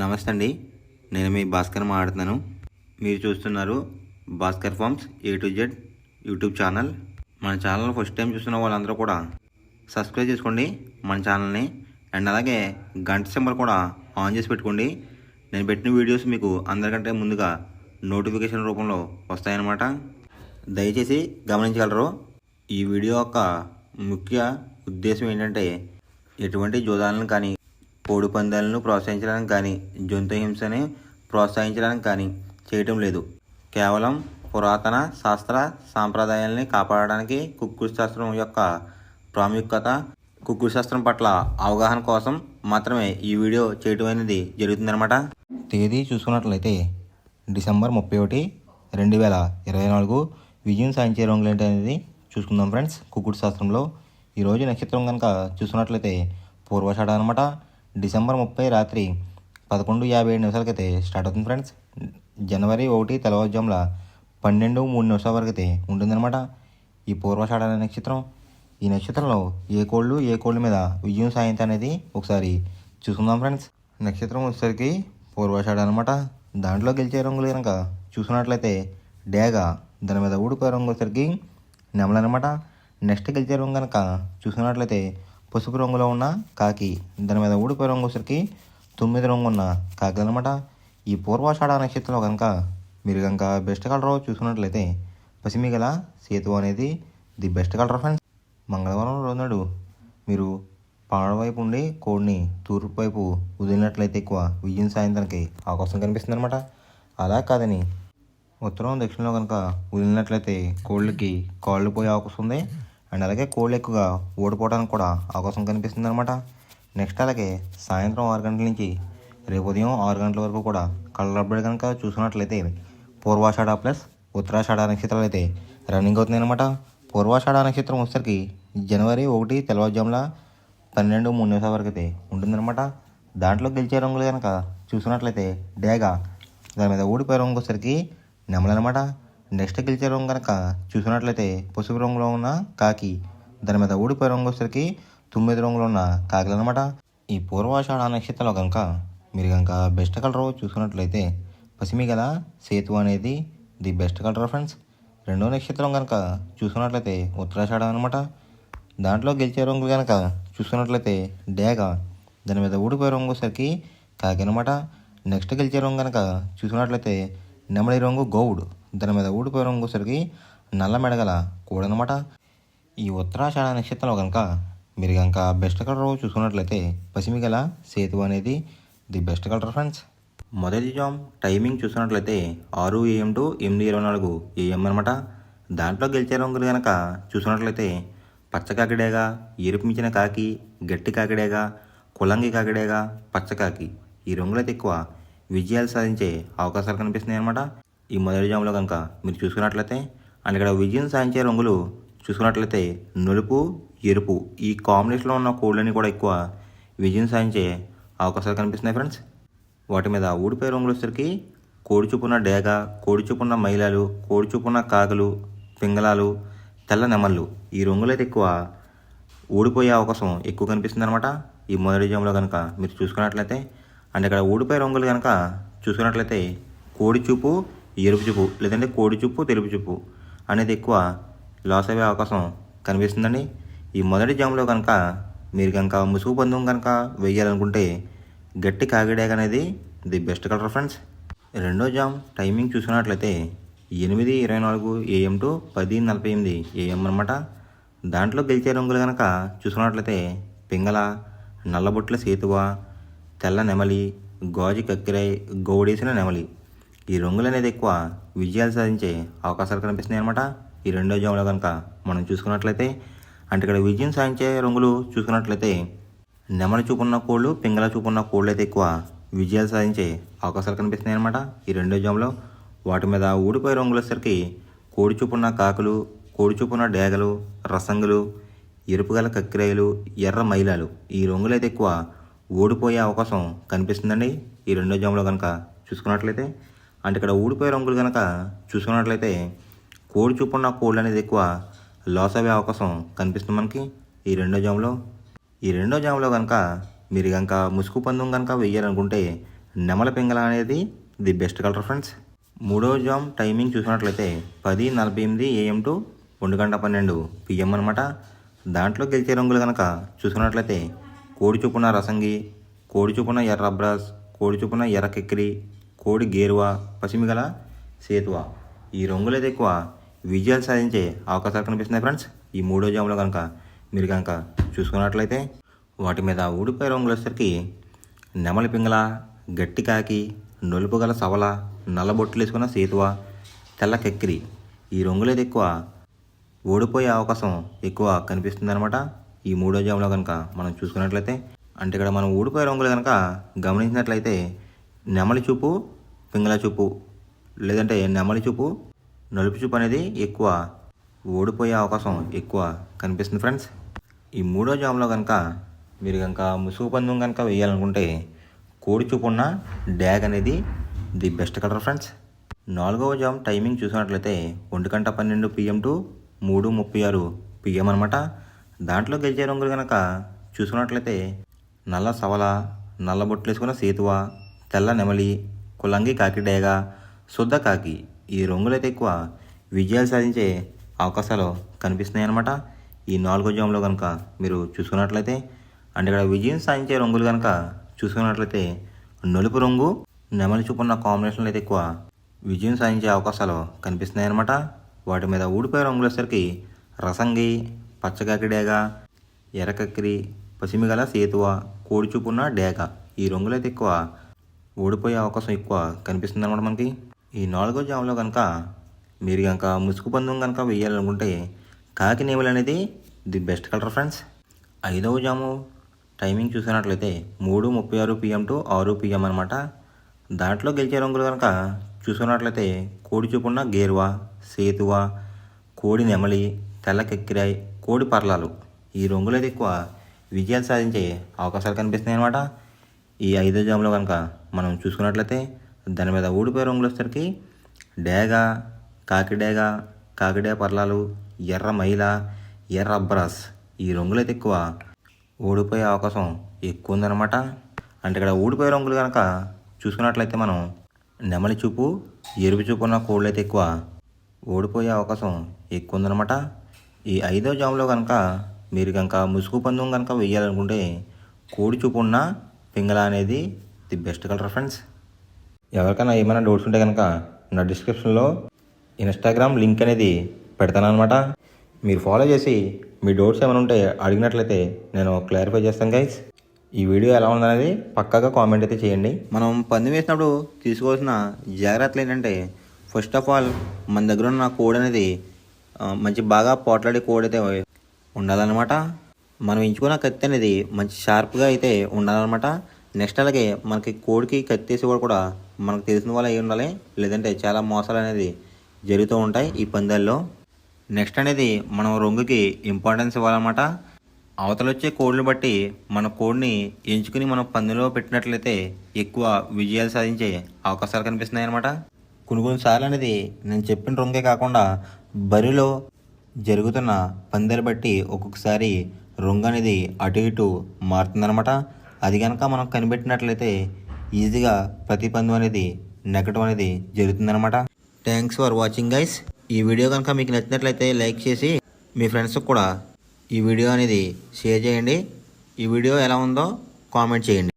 నమస్తే అండి. నేను మీ భాస్కర్ మాట్లాడుతున్నాను. మీరు చూస్తున్నారు Bhaskar farms A to Z YouTube channel. మన ఛానల్ ఫస్ట్ టైం చూస్తున్న వాళ్ళందరూ కూడా సబ్స్క్రైబ్ చేసుకోండి మన ఛానల్ని. అండ్ అలాగే గంట సింబల్ కూడా ఆన్ చేసి పెట్టుకోండి. నేను పెట్టిన వీడియోస్ మీకు అందరికంటే ముందుగా నోటిఫికేషన్ రూపంలో వస్తాయన్నమాట. దయచేసి గమనించగలరు. ఈ వీడియో యొక్క ముఖ్య ఉద్దేశం ఏంటంటే ఎటువంటి జోదాలను కానీ కోడి పందాలను ప్రోత్సహించడానికి కానీ జంతు హింసని ప్రోత్సహించడానికి కానీ చేయటం లేదు. కేవలం పురాతన శాస్త్ర సాంప్రదాయాల్ని కాపాడడానికి కుక్కుడు శాస్త్రం యొక్క ప్రాముఖ్యత, కుక్కుడు శాస్త్రం పట్ల అవగాహన కోసం మాత్రమే ఈ వీడియో చేయటం అనేది జరుగుతుందన్నమాట. తేదీ చూసుకున్నట్లయితే డిసెంబర్ 31, 2024 విజయం సాధించే రంగులు ఏంటి అనేది చూసుకుందాం ఫ్రెండ్స్. కుక్కుడు శాస్త్రంలో ఈరోజు నక్షత్రం కనుక చూసుకున్నట్లయితే పూర్వాషాఢ అనమాట. డిసెంబర్ 30 రాత్రి 11:57 స్టార్ట్ అవుతుంది ఫ్రెండ్స్. జనవరి 1 తెల్లవారుజాముల 12:03 వరకు అయితే ఉంటుందన్నమాట ఈ పూర్వాషాఢ అనే నక్షత్రం. ఈ నక్షత్రంలో ఏ కోళ్ళు మీద విజయం సాధించ అనేది ఒకసారి చూసుకుందాం ఫ్రెండ్స్. నక్షత్రం వచ్చేసరికి పూర్వాషాఢ అనమాట. దాంట్లో గెలిచే రంగులు కనుక చూసుకున్నట్లయితే డేగ, దాని మీద ఊడిపోయే రంగు వచ్చేసరికి నెమలనమాట. నెక్స్ట్ గెలిచే రంగు కనుక చూసుకున్నట్లయితే పసుపు రంగులో ఉన్న కాకి, దాని మీద ఊడిపోయే రంగు వచ్చేసరికి 9 రంగు ఉన్న కాకి అనమాట. ఈ పూర్వాషాఢ నక్షత్రంలో కనుక మీరు కనుక బెస్ట్ కలర్ చూసుకున్నట్లయితే పసిమిగల సేతు అనేది ది బెస్ట్ కలర్ ఫ్రెండ్స్. మంగళవారం రోజు మీరు పాడ వైపు ఉండి కోడిని తూర్పు వైపు వదిలినట్లయితే ఎక్కువ విజయం సాధించడానికి అవకాశం కనిపిస్తుంది అనమాట. అలా కాదని ఉత్తరం దక్షిణంలో కనుక వదిలినట్లయితే కోళ్ళకి కాళ్ళు పోయే అవకాశం ఉంది. అండ్ అలాగే కోళ్ళు ఎక్కువగా ఓడిపోవడానికి కూడా అవకాశం కనిపిస్తుంది అనమాట. నెక్స్ట్ అలాగే సాయంత్రం 6 గంటల నుంచి రేపు ఉదయం 6 గంటల వరకు కూడా కలర్ అప్డేట్ కనుక చూసుకున్నట్లయితే పూర్వాషాఢ ప్లస్ ఉత్తరాషాఢ నక్షత్రాలు అయితే రన్నింగ్ అవుతున్నాయి అనమాట. పూర్వాషాఢ నక్షత్రం వచ్చేసరికి జనవరి 1 తెల్లవారుజాముల 12:03 వరకు అయితే ఉంటుందన్నమాట. దాంట్లో గెలిచే రంగులు కనుక చూసుకున్నట్లయితే డేగ, దాని మీద ఊడిపోయే రంగు వచ్చేసరికి నెమలనమాట. నెక్స్ట్ గెలిచే రంగు కనుక చూసుకున్నట్లయితే పసుపు రంగులో ఉన్న కాకి, దాని మీద ఊడిపోయే రంగు వచ్చేసరికి 9 రంగులో ఉన్న కాకిలు అనమాట. ఈ పూర్వాషాఢ నక్షత్రంలో కనుక మీరు కనుక బెస్ట్ కలర్ చూసుకున్నట్లయితే పసిమిగల సేతు అనేది ది బెస్ట్ కలర్ ఫ్రెండ్స్. రెండో నక్షత్రం కనుక చూసుకున్నట్లయితే ఉత్తరాషాఢ అనమాట. దాంట్లో గెలిచే రంగులు కనుక చూసుకున్నట్లయితే డేగ, దాని మీద ఊడిపోయే రంగు వచ్చేసరికి కాకి అనమాట. నెక్స్ట్ గెలిచే రంగు కనుక చూసుకున్నట్లయితే నెమలి రంగు గౌడ్, దాని మీద ఊడిపోయే రంగు వచ్చేసరికి నల్ల మెడగల కూడనమాట. ఈ ఉత్తరాషాఢ నక్షత్రంలో కనుక మీరు కనుక బెస్ట్ కలర్ చూసుకున్నట్లయితే పసిమిగల సేతు అనేది ది బెస్ట్ కలర్ ఫ్రెండ్స్. మొదటి జామ్ టైమింగ్ చూసుకున్నట్లయితే 6 AM to 8:24 AM అనమాట. దాంట్లో గెలిచే రంగులు కనుక చూసుకున్నట్లయితే పచ్చ కాకిడేగా, ఎరుపు మించిన కాకి, గట్టి కాకిడేగా, కులంగి కాకిడేగా, పచ్చకాకి. ఈ రంగులైతే ఎక్కువ విజయాలు సాధించే అవకాశాలు కనిపిస్తున్నాయి అనమాట ఈ మొదటి జాములో కనుక మీరు చూసుకున్నట్లయితే. అండ్ ఇక్కడ విజయం సాధించే రంగులు చూసుకున్నట్లయితే నలుపు, ఎరుపు ఈ కాంబినేషన్లో ఉన్న కోళ్ళని కూడా ఎక్కువ విజయం సాధించే అవకాశాలు కనిపిస్తున్నాయి ఫ్రెండ్స్. వాటి మీద ఊడిపోయే రంగులు వచ్చేసరికి కోడి చూపున్న డేగ, కోడి చూపున్న మైలాలు, కోడి చూపున్న కాకులు, పింగళాలు, తెల్ల నెమళ్ళు. ఈ రంగులు అయితే ఎక్కువ ఊడిపోయే అవకాశం ఎక్కువ కనిపిస్తుంది అనమాట ఈ మొదటి జాములో కనుక మీరు చూసుకున్నట్లయితే. అండ్ ఇక్కడ ఊడిపోయే రంగులు కనుక చూసుకున్నట్లయితే కోడి చూపు, ఎరుపు చూపు, లేదంటే కోడి చూపు, తెలుపు చూపు అనేది ఎక్కువ లాస్ అయ్యే అవకాశం కనిపిస్తుందండి ఈ మొదటి జాములో కనుక మీరు కనుక ముసుగు పందెం కనుక వేయాలనుకుంటే గట్టి కాకిడేగ అనేది ది బెస్ట్ కలర్ ఫ్రెండ్స్. రెండో జామ్ టైమింగ్ చూసుకున్నట్లయితే 8:24 AM to 10:48 AM అనమాట. దాంట్లో గెలిచే రంగులు కనుక చూసుకున్నట్లయితే పింగళ, నల్లబొట్ల సేతువ, తెల్ల నెమలి, గాజు కక్కిరై, గౌడేసిన నెమలి. ఈ రంగులు అనేది ఎక్కువ విజయాలు సాధించే అవకాశాలు కనిపిస్తున్నాయి అనమాట ఈ రెండో జాములో కనుక మనం చూసుకున్నట్లయితే. అంటే ఇక్కడ విజయం సాధించే రంగులు చూసుకున్నట్లయితే నెమలి చూపున్న కోళ్ళు, పింగళ చూపున్న కోళ్ళు అయితే ఎక్కువ విజయాలు సాధించే అవకాశాలు కనిపిస్తున్నాయి అనమాట ఈ రెండో జాములో. వాటి మీద ఊడిపోయే రంగులు వచ్చేసరికి కోడి చూపున్న కాకులు, కోడి చూపున్న డేగలు, రసంగులు, ఎరుపుగల కక్కిరాయలు, ఎర్ర మైలాలు. ఈ రంగులు అయితే ఎక్కువ ఓడిపోయే అవకాశం కనిపిస్తుందండి ఈ రెండో జాములో కనుక చూసుకున్నట్లయితే. అంటే ఇక్కడ ఊడిపోయే రంగులు కనుక చూసుకున్నట్లయితే కోడి చూపున్న కోళ్ళు అనేది ఎక్కువ లాస్ అయ్యే అవకాశం కనిపిస్తుంది మనకి ఈ రెండో జాములో. ఈ రెండో జాములో కనుక మీరు కనుక ముసుగు పందెం కనుక వేయాలనుకుంటే నెమలి పింగళ అనేది ది బెస్ట్ కలర్ ఫ్రెండ్స్. మూడో జామ్ టైమింగ్ చూసినట్లయితే 10:48 AM టు 1:12 PM అనమాట. దాంట్లో గెలిచే రంగులు కనుక చూసుకున్నట్లయితే కోడి చూపున రసంగి, కోడి చూపున ఎర్ర అబ్రాస్, కోడి చూపున ఎర్ర కెక్కిరి, కోడి గేరువా, పసిమిగల సేతువా. ఈ రంగులు అయితే ఎక్కువ విజయాలు సాధించే అవకాశాలు కనిపిస్తున్నాయి ఫ్రెండ్స్. ఈ మూడో జాములో కనుక మీరు కనుక చూసుకున్నట్లయితే వాటి మీద ఊడిపోయే రంగులు వచ్చేసరికి నెమలి పింగళ, గట్టి కాకి, నలుపు గల సవల, నల్లబొట్లు వేసుకున్న సేతువ, తెల్ల కెక్కిరి. ఈ రంగులు అయితే ఎక్కువ ఓడిపోయే అవకాశం ఎక్కువ కనిపిస్తుంది అనమాట. ఈ మూడో జాములో కనుక మనం చూసుకున్నట్లయితే అంటే ఇక్కడ మనం ఊడిపోయే రంగులు కనుక గమనించినట్లయితే నెమలి చూపు, పింగళ చూపు, లేదంటే నెమలి చూపు, నలుపు చూపు అనేది ఎక్కువ ఓడిపోయే అవకాశం ఎక్కువ కనిపిస్తుంది ఫ్రెండ్స్. ఈ మూడో జాములో కనుక మీరు కనుక ముసుగు పందెం కనుక వేయాలనుకుంటే కోడి చూపు ఉన్న డ్యాగ్ అనేది ది బెస్ట్ కలర్ ఫ్రెండ్స్. నాలుగవ జామ్ టైమింగ్ చూసినట్లయితే 1:12 PM టు 3:36 PM అనమాట. దాంట్లో గెలిచే రంగులు కనుక చూసుకున్నట్లయితే నల్ల సవల, నల్ల బొట్లు వేసుకున్న సేతువ, తెల్ల నెమలి, కులంగి కాకి డేగ, శుద్ధ కాకి. ఈ రంగులైతే ఎక్కువ విజయాలు సాధించే అవకాశాలు కనిపిస్తున్నాయి అన్నమాట. ఈ నాలుగో జాములో కనుక మీరు చూసుకున్నట్లయితే అంటే ఇక్కడ విజయం సాధించే రంగులు కనుక చూసుకున్నట్లయితే నలుపు రంగు, నెమలి చూపున్న కాంబినేషన్లో అయితే ఎక్కువ విజయం సాధించే అవకాశాలు కనిపిస్తున్నాయి అన్నమాట. వాటి మీద ఊడిపోయే రంగులు వచ్చేసరికి రసంగి, పచ్చకాకి డేగ, ఎర్రకక్కిరి, పసిమిగల సేతువ, కోడి చూపున్న డేగ. ఈ రంగులైతే ఎక్కువ ఓడిపోయే అవకాశం ఎక్కువ కనిపిస్తుంది అనమాట మనకి. ఈ నాలుగో జాములో కనుక మీరు కనుక ముసుగు పందెం కనుక వేయాలనుకుంటే కాకి నేమలు అనేది ది బెస్ట్ కలర్ ఫ్రెండ్స్. ఐదవ జాము టైమింగ్ చూసినట్లయితే 3:36 PM టు 6 PM అనమాట. దాంట్లో గెలిచే రంగులు కనుక చూసుకున్నట్లయితే కోడి చూపున్న గేరువా, సేతువ, కోడి నెమలి, తెల్ల కెక్కిరాయి, కోడి పర్లాలు. ఈ రంగులు అయితే ఎక్కువ విజయాలు సాధించే అవకాశాలు కనిపిస్తున్నాయి అనమాట. ఈ ఐదో జాములో కనుక మనం చూసుకున్నట్లయితే దాని మీద ఊడిపోయే రంగులు వచ్చేసరికి డేగ, కాకిడేగ, కాకిడే పర్లాలు, ఎర్ర మైల, ఎర్ర అబ్రాస్. ఈ రంగులు అయితే ఎక్కువ ఓడిపోయే అవకాశం ఎక్కువ ఉందన్నమాట. అంటే ఇక్కడ ఊడిపోయే రంగులు కనుక చూసుకున్నట్లయితే మనం నెమలి చూపు, ఎరుపు చూపు ఉన్న కోళ్ళు అయితే ఎక్కువ ఓడిపోయే అవకాశం ఎక్కువ ఉందన్నమాట. ఈ ఐదో జాములో కనుక మీరు కనుక ముసుగు పందెం కనుక వేయాలనుకుంటే కోడి చూపు ఉన్న పింగళ అనేది ది బెస్ట్ కలర్ ఫ్రెండ్స్. ఎవరికైనా ఏమైనా డౌట్స్ ఉంటే కనుక నా డిస్క్రిప్షన్లో ఇన్స్టాగ్రామ్ లింక్ అనేది పెడతాను అనమాట. మీరు ఫాలో చేసి మీ డౌట్స్ ఏమైనా ఉంటే అడిగినట్లయితే నేను క్లారిఫై చేస్తాను గైస్. ఈ వీడియో ఎలా ఉందనేది పక్కాగా కామెంట్ అయితే చేయండి. మనం పందెం వేసినప్పుడు తీసుకోవాల్సిన జాగ్రత్తలు ఏంటంటే ఫస్ట్ ఆఫ్ ఆల్ మన దగ్గర ఉన్న కోడ్ అనేది మంచి బాగా పోట్లాడే కోడ్ అయితే ఉండాలన్నమాట. మనం ఎంచుకున్న కత్తి అనేది మంచి షార్ప్గా అయితే ఉండాలన్నమాట. నెక్స్ట్ అలాగే మనకి కోడికి కత్తి వేసి కూడా మనకు తెలిసిన వాళ్ళు అయి ఉండాలి, లేదంటే చాలా మోసాలు అనేది జరుగుతూ ఉంటాయి ఈ పందాల్లో. నెక్స్ట్ అనేది మనం రంగుకి ఇంపార్టెన్స్ ఇవ్వాలన్నమాట. అవతల వచ్చే కోడ్లు బట్టి మన కోడ్ని ఎంచుకుని మనం పందెంలో పెట్టినట్లయితే ఎక్కువ విజయాలు సాధించే అవకాశాలు కనిపిస్తున్నాయి అన్నమాట. కొన్నిసార్లు అనేది నేను చెప్పిన రంగే కాకుండా బరిలో జరుగుతున్న పందాలు బట్టి ఒక్కొక్కసారి రంగు అనేది అటు ఇటు మారుతుందన్నమాట. అది కనుక మనం కనిపెట్టినట్లయితే ఈజీగా ప్రతి పందెం అనేది నెగ్గడం అనేది జరుగుతుందన్నమాట. Thanks for watching guys. ఈ వీడియో కనుక మీకు నచ్చినట్లయితే లైక్ చేసి మీ ఫ్రెండ్స్కి కూడా ఈ వీడియో అనేది షేర్ చేయండి. ఈ వీడియో ఎలా ఉందో కామెంట్ చేయండి.